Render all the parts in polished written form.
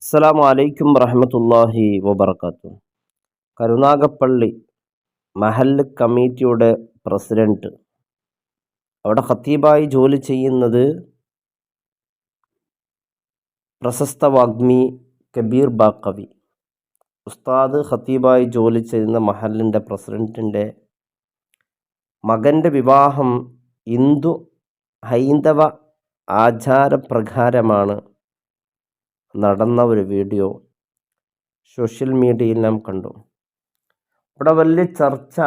അസ്സലാമു അലൈക്കും വറഹ്മത്തുള്ളാഹി വബറകാതുഹു. കരുനാഗപ്പള്ളി മഹല്ല് കമ്മിറ്റിയുടെ പ്രസിഡന്റ്, അവിടെ ഖത്തീബായി ജോലി ചെയ്യുന്നത് പ്രശസ്ത വാഗ്മി കബീർ ബാക്കവി. ഉസ്താദ് ഖത്തീബായി ജോലി ചെയ്യുന്ന മഹല്ലിൻ്റെ പ്രസിഡന്റിൻ്റെ മകൻ്റെ വിവാഹം ഹിന്ദു ഹൈന്ദവ ആചാരപ്രകാരമാണ് നടന്ന ഒരു വീഡിയോ സോഷ്യൽ മീഡിയയിൽ നാം കണ്ടു. ഇവിടെ വലിയ ചർച്ച,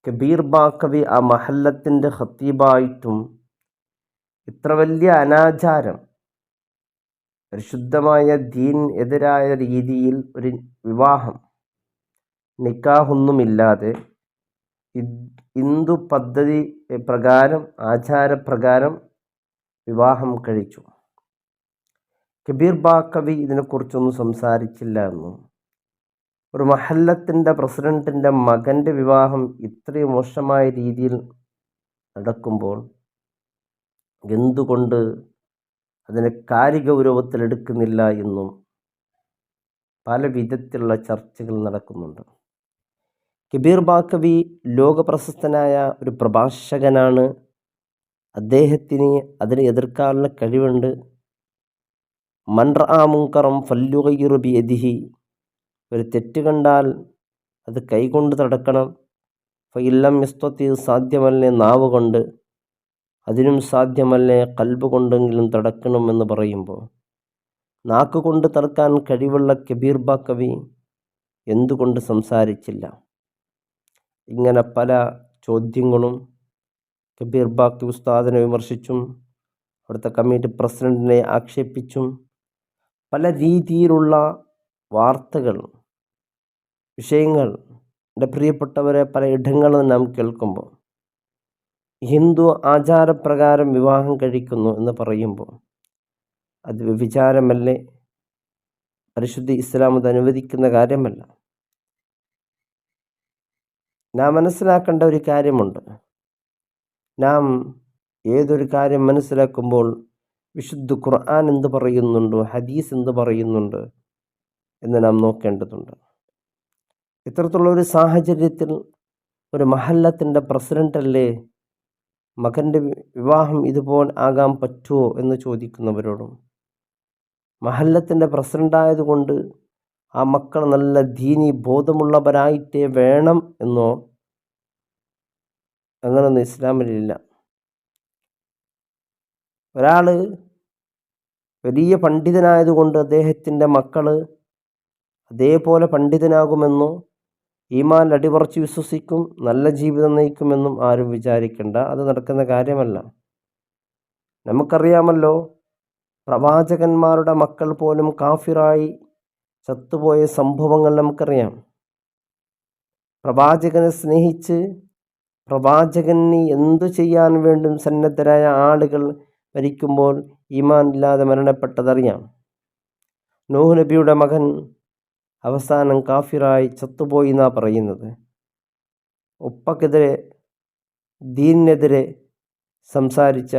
കബീർ ബാക്കവി ആ മഹല്ലത്തിൻ്റെ ഖത്തീബായിട്ടും ഇത്ര വലിയ അനാചാരം, പരിശുദ്ധമായ ദീൻ എതിരായ രീതിയിൽ ഒരു വിവാഹം, നിക്കാഹൊന്നുമില്ലാതെ ഹിന്ദു പദ്ധതി പ്രകാരം, ആചാരപ്രകാരം വിവാഹം കഴിച്ചു. കബീർ ബാക്കവി ഇതിനെക്കുറിച്ചൊന്നും സംസാരിച്ചില്ല എന്നും, ഒരു മഹല്ലത്തിൻ്റെ പ്രസിഡന്റിൻ്റെ മകൻ്റെ വിവാഹം ഇത്രയും മോശമായ രീതിയിൽ നടക്കുമ്പോൾ എന്തുകൊണ്ട് അതിനെ കാര്യഗൗരവത്തിലെടുക്കുന്നില്ല എന്നും പല വിധത്തിലുള്ള ചർച്ചകൾ നടക്കുന്നുണ്ട്. കബീർ ബാക്കവി ലോകപ്രശസ്തനായ ഒരു പ്രഭാഷകനാണ്. അദ്ദേഹത്തിന് അതിനെ എതിർക്കാനുള്ള കഴിവുണ്ട്. മൻ റആ മുൻകറൻ ഫല്യുഗയ്യിറു ബിയദിഹി, ഒരു തെറ്റ് കണ്ടാൽ അത് കൈകൊണ്ട് തടുക്കണം. ഫഇല്ലം യസ്തതി, സാധ്യമല്ലേ നാവ് കൊണ്ട്, അതിനും സാധ്യമല്ലേ കൽബ് കൊണ്ടെങ്കിലും തടുക്കണമെന്ന് പറയുമ്പോൾ, നാക്കുകൊണ്ട് തടുക്കാൻ കഴിവുള്ള കബീർ ബാക്കവി എന്തുകൊണ്ട് സംസാരിച്ചില്ല? ഇങ്ങനെ പല ചോദ്യങ്ങളും കബീർ ബാക്കവി ഉസ്താദിനെ വിമർശിച്ചും അവിടുത്തെ കമ്മിറ്റി പ്രസിഡന്റിനെ ആക്ഷേപിച്ചും പല രീതിയിലുള്ള വാർത്തകൾ, വിഷയങ്ങൾ എൻ്റെ പ്രിയപ്പെട്ടവരെ പല ഇടങ്ങളിൽ നാം കേൾക്കുമ്പോൾ, ഹിന്ദു ആചാരപ്രകാരം വിവാഹം കഴിക്കുന്നു എന്ന് പറയുമ്പോൾ അത് വ്യഭിചാരമല്ലേ? പരിശുദ്ധ ഇസ്ലാം അത് അനുവദിക്കുന്ന കാര്യമല്ല. നാം മനസ്സിലാക്കേണ്ട ഒരു കാര്യമുണ്ട്. നാം ഏതൊരു കാര്യം മനസ്സിലാക്കുമ്പോൾ വിശുദ്ധ ഖുർആൻ എന്ത് പറയുന്നുണ്ട്, ഹദീസ് എന്ത് പറയുന്നുണ്ട് എന്ന് നാം നോക്കേണ്ടതുണ്ട്. ഇത്തരത്തിലുള്ള ഒരു സാഹചര്യത്തിൽ ഒരു മഹല്ലത്തിൻ്റെ പ്രസിഡൻ്റല്ലേ മകൻ്റെ വിവാഹം ഇതുപോലെ ആകാൻ പറ്റുമോ എന്ന് ചോദിക്കുന്നവരോടും, മഹല്ലത്തിൻ്റെ പ്രസിഡൻ്റായതുകൊണ്ട് ആ മക്കൾ നല്ല ദീനി ബോധമുള്ളവരായിട്ടേ വേണം എന്നോ അങ്ങനൊന്നും ഇസ്ലാമിലില്ല. ഒരാൾ വലിയ പണ്ഡിതനായതുകൊണ്ട് അദ്ദേഹത്തിൻ്റെ മക്കൾ അതേപോലെ പണ്ഡിതനാകുമെന്നോ, ഈമാൻ അടിപറച്ച് വിശ്വസിക്കും, നല്ല ജീവിതം നയിക്കുമെന്നും ആരും വിചാരിക്കേണ്ട. അത് നടക്കുന്ന കാര്യമല്ല. നമുക്കറിയാമല്ലോ, പ്രവാചകന്മാരുടെ മക്കൾ പോലും കാഫിറായി ചത്തുപോയ സംഭവങ്ങൾ നമുക്കറിയാം. പ്രവാചകനെ സ്നേഹിച്ച് പ്രവാചകന് എന്തു ചെയ്യാൻ വേണ്ടും സന്നദ്ധരായ ആളുകൾ മരിക്കുമ്പോൾ ഈമാൻ ഇല്ലാതെ മരണപ്പെട്ടതറിയാം. നൂഹ് നബിയുടെ മകൻ അവസാനം കാഫിറായി ചത്തുപോയി എന്നാണ് പറയുന്നത്. ഉപ്പക്കെതിരെ, ദീനിനെതിരെ സംസാരിച്ച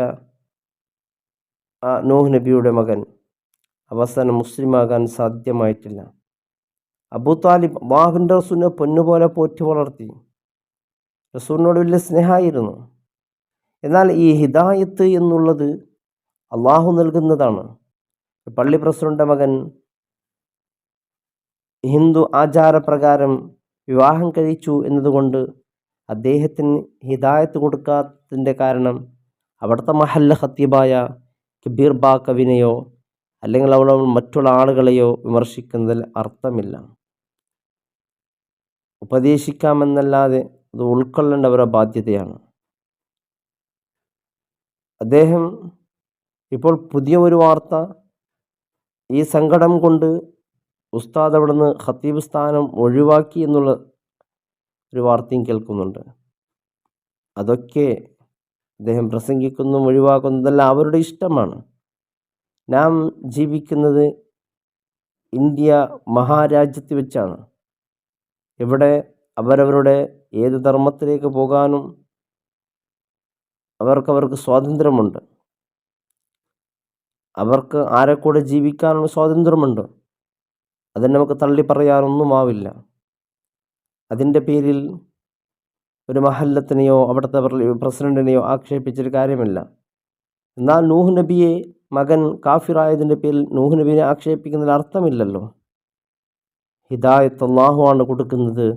ആ നൂഹ് നബിയുടെ മകൻ അവസാനം മുസ്ലിമാകാൻ സാധ്യമായിട്ടില്ല. അബൂ താലിബ് അല്ലാഹുവിൻ്റെ റസൂലിനെ പൊന്നുപോലെ പോറ്റി വളർത്തി, റസൂലിനോട് വലിയ സ്നേഹമായിരുന്നു. എന്നാൽ ഈ ഹിദായത്ത് എന്നുള്ളത് അള്ളാഹു നൽകുന്നതാണ്. പള്ളി പ്രസിഡന്റ് മകൻ ഹിന്ദു ആചാരപ്രകാരം വിവാഹം കഴിച്ചു എന്നതുകൊണ്ട് അദ്ദേഹത്തിന് ഹിദായത്ത് കൊടുക്കാത്തതിൻ്റെ കാരണം അവിടുത്തെ മഹല്ല ഖത്തീബായ കബീർ ബാക്കവിനെയോ അല്ലെങ്കിൽ അവിടെ മറ്റുള്ള ആളുകളെയോ വിമർശിക്കുന്നതിൽ അർത്ഥമില്ല. ഉപദേശിക്കാമെന്നല്ലാതെ അത് ഉൾക്കൊള്ളേണ്ട അവരുടെ ബാധ്യതയാണ്. അദ്ദേഹം ഇപ്പോൾ പുതിയ ഒരു വാർത്ത, ഈ സങ്കടം കൊണ്ട് ഉസ്താദ് അവിടുന്ന് ഖത്തീബ് സ്ഥാനം ഒഴിവാക്കി എന്നുള്ള ഒരു വാർത്തയും കേൾക്കുന്നുണ്ട്. അതൊക്കെ അദ്ദേഹം പ്രസംഗിക്കുന്നതും ഒഴിവാക്കുന്നതെല്ലാം അവരുടെ ഇഷ്ടമാണ്. നാം ജീവിക്കുന്നത് ഇന്ത്യ മഹാരാജ്യത്ത് വെച്ചാണ്. ഇവിടെ അവരവരുടെ ഏത് ധർമ്മത്തിലേക്ക് പോകാനും അവർക്ക് സ്വാതന്ത്ര്യമുണ്ട്. അവർക്ക് ആരെ കൂടെ ജീവിക്കാനുള്ള സ്വാതന്ത്ര്യമുണ്ട്. അതിന് നമുക്ക് തള്ളി പറയാനൊന്നുമാവില്ല. അതിൻ്റെ പേരിൽ ഒരു മഹല്ലത്തിനെയോ അവിടുത്തെ പ്രസിഡന്റിനെയോ ആക്ഷേപിച്ചൊരു കാര്യമില്ല. എന്നാൽ നൂഹ് നബിയെ മകൻ കാഫിറായതിൻ്റെ പേരിൽ നൂഹ് നബിയെ ആക്ഷേപിക്കുന്നതിൽ അർത്ഥമില്ലല്ലോ. ഹിദായത്ത് അല്ലാഹുവാണ് കൊടുക്കുന്നത്.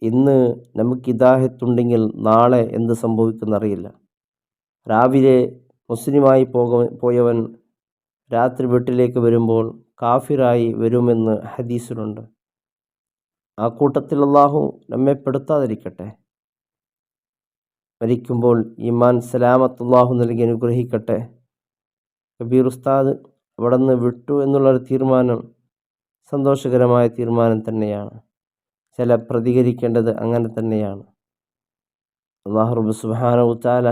ഇന്ന് നമുക്ക് ഹിദായത്തുണ്ടെങ്കിൽ നാളെ എന്ത് സംഭവിക്കുന്നറിയില്ല. രാവിലെ മുസ്ലിമായി പോയവൻ രാത്രി വീട്ടിലേക്ക് വരുമ്പോൾ കാഫിറായി വരുമെന്ന് ഹദീസിലുണ്ട്. ആ കൂട്ടത്തിൽ അല്ലാഹു നമ്മെ പെടുത്താതിരിക്കട്ടെ. മരിക്കുമ്പോൾ ഈമാൻ സലാമത്തുല്ലാഹു നൽകി അനുഗ്രഹിക്കട്ടെ. കബീർ ഉസ്താദ് അവിടെ നിന്ന് വിട്ടു എന്നുള്ളൊരു തീരുമാനം സന്തോഷകരമായ തീരുമാനം തന്നെയാണ്. പ്രതികരിക്കേണ്ടത് അങ്ങനെ തന്നെയാണ്. അല്ലാഹു റബ്ബ് സുബ്ഹാനഹു വ തആല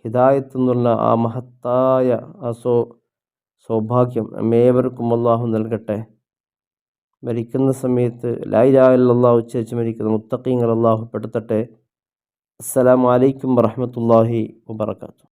ഹിദായത്ത് എന്നുള്ള ആ മഹത്തായ ആ സൗഭാഗ്യം നമ്മേവർക്കും അല്ലാഹു നൽകട്ടെ. മരിക്കുന്ന സമയത്ത് ലാ ഇലാഹ ഇല്ലല്ലാഹ് ഉച്ചരിച്ച് മരിക്കുന്ന മുത്തഖീങ്ങൾ അല്ലാഹു പെടുത്തട്ടെ. അസ്സലാമു അലൈക്കും വറഹ്മത്തുള്ളാഹി വബറകാതുഹു.